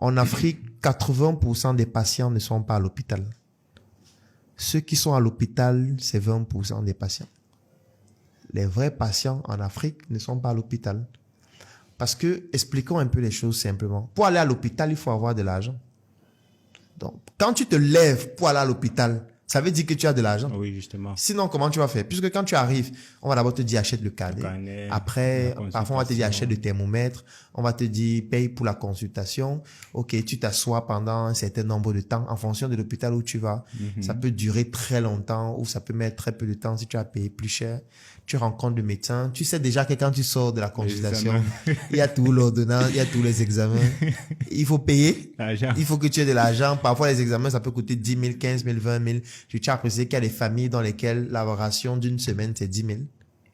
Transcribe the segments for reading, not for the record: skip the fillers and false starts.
En Afrique, 80% des patients ne sont pas à l'hôpital. Ceux qui sont à l'hôpital, c'est 20% des patients. Les vrais patients en Afrique ne sont pas à l'hôpital. Parce que, expliquons un peu les choses simplement. Pour aller à l'hôpital, il faut avoir de l'argent. Donc, quand tu te lèves pour aller à l'hôpital, ça veut dire que tu as de l'argent. Oui, justement. Sinon, comment tu vas faire? Puisque quand tu arrives, on va d'abord te dire achète le carnet. Après, parfois, on va te dire achète le thermomètre. On va te dire paye pour la consultation. Ok, tu t'assois pendant un certain nombre de temps en fonction de l'hôpital où tu vas. Ça peut durer très longtemps ou ça peut mettre très peu de temps si tu as payé plus cher. Tu rencontres le médecin. Tu sais déjà que quand tu sors de la consultation, il y a tout l'ordonnance, il y a tous les examens. Il faut payer. Il faut que tu aies de l'argent. Parfois, les examens, ça peut coûter 10 000, 15 000, 20 000. Je tiens à préciser qu'il y a des familles dans lesquelles la ration d'une semaine, c'est 10 000,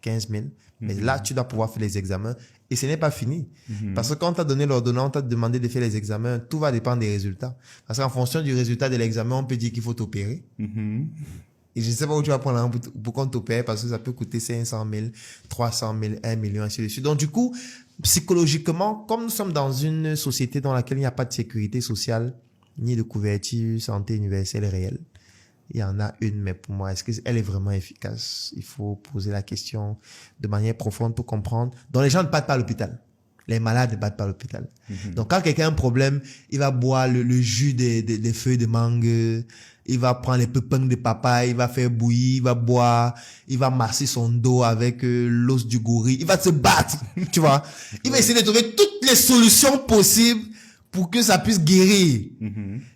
15 000. Mais là, tu dois pouvoir faire les examens. Et ce n'est pas fini. Parce que quand on t'a donné l'ordonnance, on t'a demandé de faire les examens, tout va dépendre des résultats. Parce qu'en fonction du résultat de l'examen, on peut dire qu'il faut t'opérer. Et je ne sais pas où tu vas prendre l'argent pour qu'on t'opère parce que ça peut coûter 500 000, 300 000, 1 million, ainsi de suite. Donc, du coup, psychologiquement, comme nous sommes dans une société dans laquelle il n'y a pas de sécurité sociale, ni de couverture santé universelle réelle, il y en a une, mais pour moi, est-ce qu'elle est vraiment efficace? Il faut poser la question de manière profonde pour comprendre. Donc, les gens ne partent pas à l'hôpital. Les malades ne partent pas à l'hôpital. Donc, quand quelqu'un a un problème, il va boire le jus des feuilles de mangue, il va prendre les pépins de papaye, il va faire bouillir, il va boire, il va masser son dos avec l'os du gorille, il va se battre, tu vois. Il va essayer de trouver toutes les solutions possibles pour que ça puisse guérir.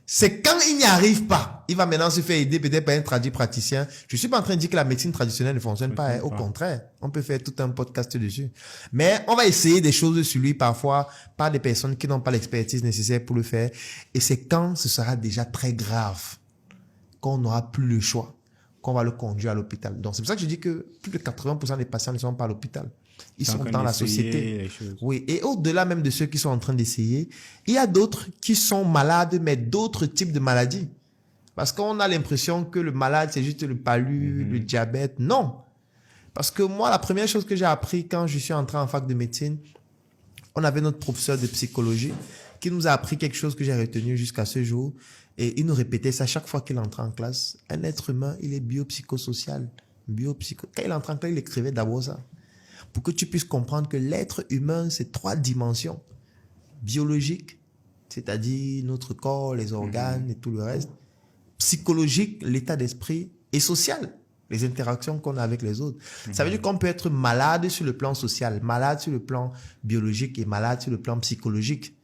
C'est quand il n'y arrive pas, il va maintenant se faire aider peut-être par un praticien. Je suis pas en train de dire que la médecine traditionnelle ne fonctionne pas, hein. Au contraire, on peut faire tout un podcast dessus. Mais on va essayer des choses sur lui parfois par des personnes qui n'ont pas l'expertise nécessaire pour le faire. Et c'est quand ce sera déjà très grave qu'on n'aura plus le choix, qu'on va le conduire à l'hôpital. Donc c'est pour ça que je dis que plus de 80% des patients ne sont pas à l'hôpital. Ils sont dans la société. Oui, et au-delà même de ceux qui sont en train d'essayer, il y a d'autres qui sont malades, mais d'autres types de maladies. Parce qu'on a l'impression que le malade, c'est juste le palu, le diabète. Non. Parce que moi, la première chose que j'ai appris quand je suis entré en fac de médecine, on avait notre professeur de psychologie qui nous a appris quelque chose que j'ai retenu jusqu'à ce jour. Et il nous répétait ça chaque fois qu'il entrait en classe. Un être humain, il est biopsychosocial. Quand il entrait en classe, il écrivait d'abord ça. Pour que tu puisses comprendre que l'être humain, c'est 3 dimensions. Biologique, c'est-à-dire notre corps, les organes et tout le reste. Psychologique, l'état d'esprit, et social, les interactions qu'on a avec les autres. Ça veut dire qu'on peut être malade sur le plan social, malade sur le plan biologique et malade sur le plan psychologique.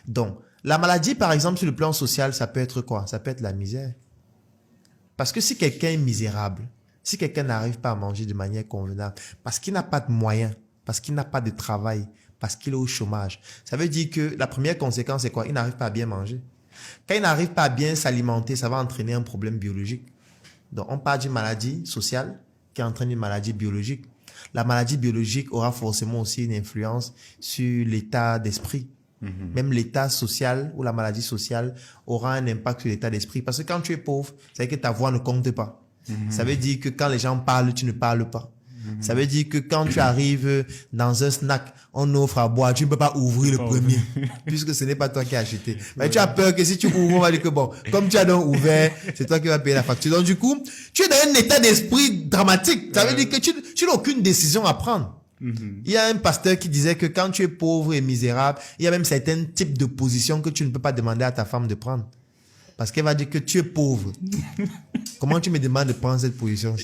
Donc, la maladie, par exemple, sur le plan social, ça peut être quoi? Ça peut être la misère. Parce que si quelqu'un est misérable, si quelqu'un n'arrive pas à manger de manière convenable, parce qu'il n'a pas de moyens, parce qu'il n'a pas de travail, parce qu'il est au chômage, ça veut dire que la première conséquence, c'est quoi? Il n'arrive pas à bien manger. Quand il n'arrive pas à bien s'alimenter, ça va entraîner un problème biologique. Donc, on parle d'une maladie sociale qui entraîne une maladie biologique. La maladie biologique aura forcément aussi une influence sur l'état d'esprit. Même l'état social ou la maladie sociale aura un impact sur l'état d'esprit. Parce que quand tu es pauvre, ça veut dire que ta voix ne compte pas. Ça veut dire que quand les gens parlent, tu ne parles pas. Ça veut dire que quand tu arrives dans un snack, on offre à boire, tu ne peux pas ouvrir le premier, puisque ce n'est pas toi qui as acheté. Mais tu as peur que si tu ouvres, on va dire que bon, comme tu as donc ouvert, c'est toi qui vas payer la facture. Donc du coup, tu es dans un état d'esprit dramatique. Ça veut dire que tu n'as aucune décision à prendre. Il y a un pasteur qui disait que quand tu es pauvre et misérable, il y a même certains types de positions que tu ne peux pas demander à ta femme de prendre. Parce qu'elle va dire que tu es pauvre. Comment tu me demandes de prendre cette position?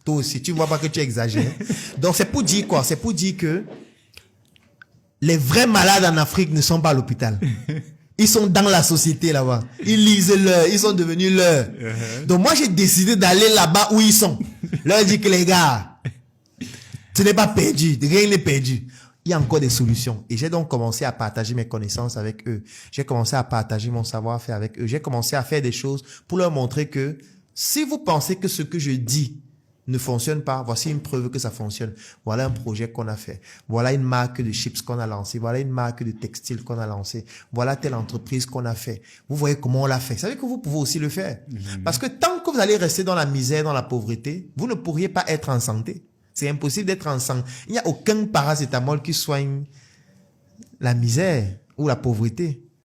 Toi aussi, tu ne vois pas que tu exagères. Donc c'est pour dire quoi? C'est pour dire que les vrais malades en Afrique ne sont pas à l'hôpital. Ils sont dans la société là-bas. Ils lisent l'heure. Ils sont devenus l'heure. Donc moi, j'ai décidé d'aller là-bas où ils sont. Leur dire que les gars, ce n'est pas perdu. Rien n'est perdu. Il y a encore des solutions. Et j'ai donc commencé à partager mes connaissances avec eux. J'ai commencé à partager mon savoir-faire avec eux. J'ai commencé à faire des choses pour leur montrer que si vous pensez que ce que je dis ne fonctionne pas, voici une preuve que ça fonctionne. Voilà un projet qu'on a fait. Voilà une marque de chips qu'on a lancée. Voilà une marque de textile qu'on a lancée. Voilà telle entreprise qu'on a fait. Vous voyez comment on l'a fait. Vous savez que vous pouvez aussi le faire. Parce que tant que vous allez rester dans la misère, dans la pauvreté, vous ne pourriez pas être en santé. C'est impossible d'être en santé. Il n'y a aucun paracétamol qui soigne la misère ou la pauvreté.